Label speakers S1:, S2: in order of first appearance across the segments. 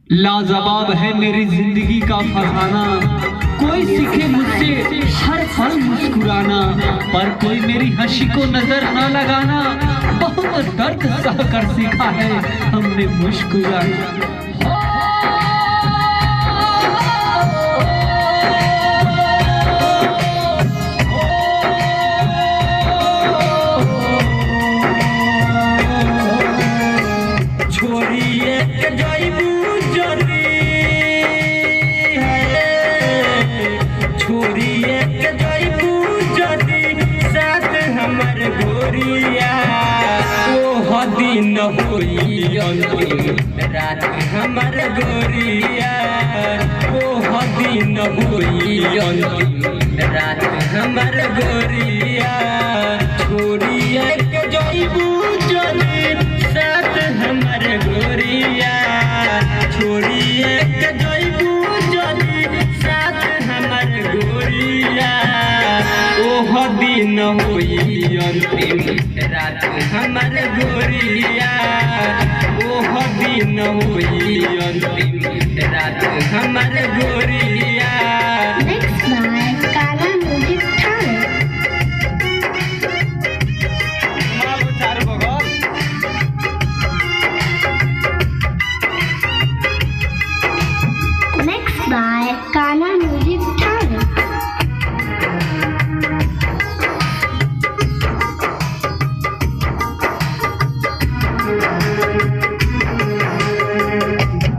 S1: लाजवाब है मेरी जिंदगी का फसाना, कोई सीखे मुझसे हर पल मुस्कुराना, पर कोई मेरी हंसी को नजर न लगाना। बहुत दर्द सह कर सीखा है हमने मुस्कुराना।
S2: दिन होई अंतिम रात हमर गोरिया, ओ दिन होई अंतिम रात हमर गोरिया। छोड़िए के जइबू जदी साथ हमर गोरिया, छोड़िए के जइबू जदी साथ हमर गोरिया। ओ दिन होई अंतिम रात हमर गोरिया, ओह दिन होई अंतिम रात हमर गोरिया।
S3: Next by Kala Music Thane. Next by Kala Music Thane.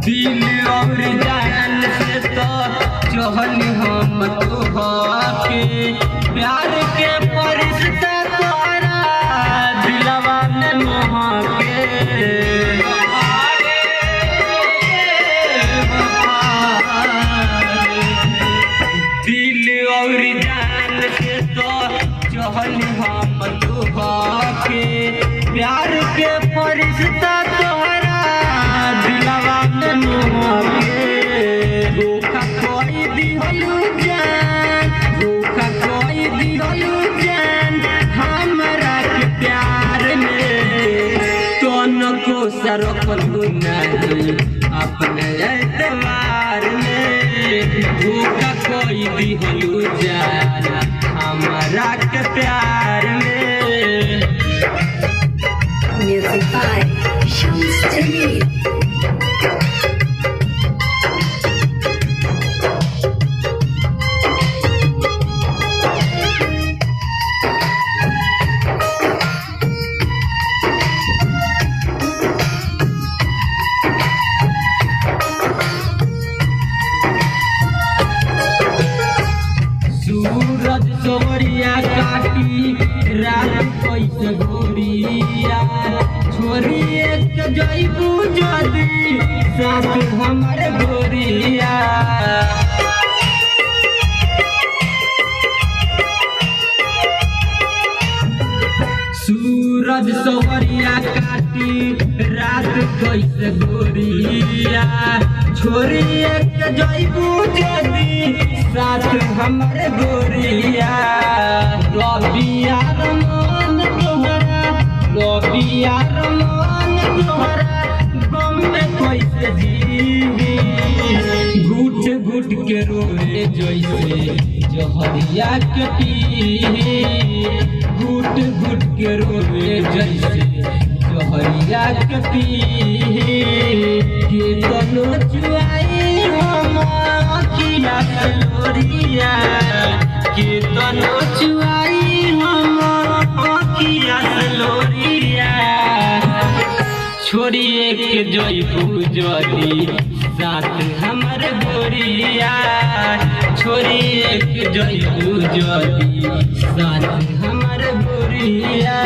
S2: दिल और जान से तो चहल हम तोहके, प्यार के परिश्ता तोरा दिलवा में मोहके। दिल और जान से तो चहल हम तोहके, प्यार के परिश्ता तोरा दिलवा में मोहके। धोखा कोई दिहलू जान, धोखा कोई दिहलू जान हमरा के प्यार में। तनको सरकलू नहीं अपने एतबार में, धोखा कोई दिहलू जान हमरा के प्यार में।
S3: Music by Shams Jamil.
S2: सूरज सोरिया काटी रात कैसे गोरिया, छोरिए के जइबू जदी साथ हमर गोरिया। सूरज सोरिया काटी रात कैसे गोरिया, छोरिए के जइबू जदी साथ हमर गोरिया। रबिया रमान तोहरा, रबिया रमान तोहरा गम में कैसे जीवी, घुट घुट के रोए जैसे जहरिया के पी, घुट घुट के रोए जैसे जहरिया के पी। के तनो चुआई हम अखिया से लोरिया, के तनो चुआई हम अखिया से लोरिया। छोड़िए के जइबू जदी साथ हमर गोरिया, छोड़िए के जइबू जदी साथ हमर गोरिया।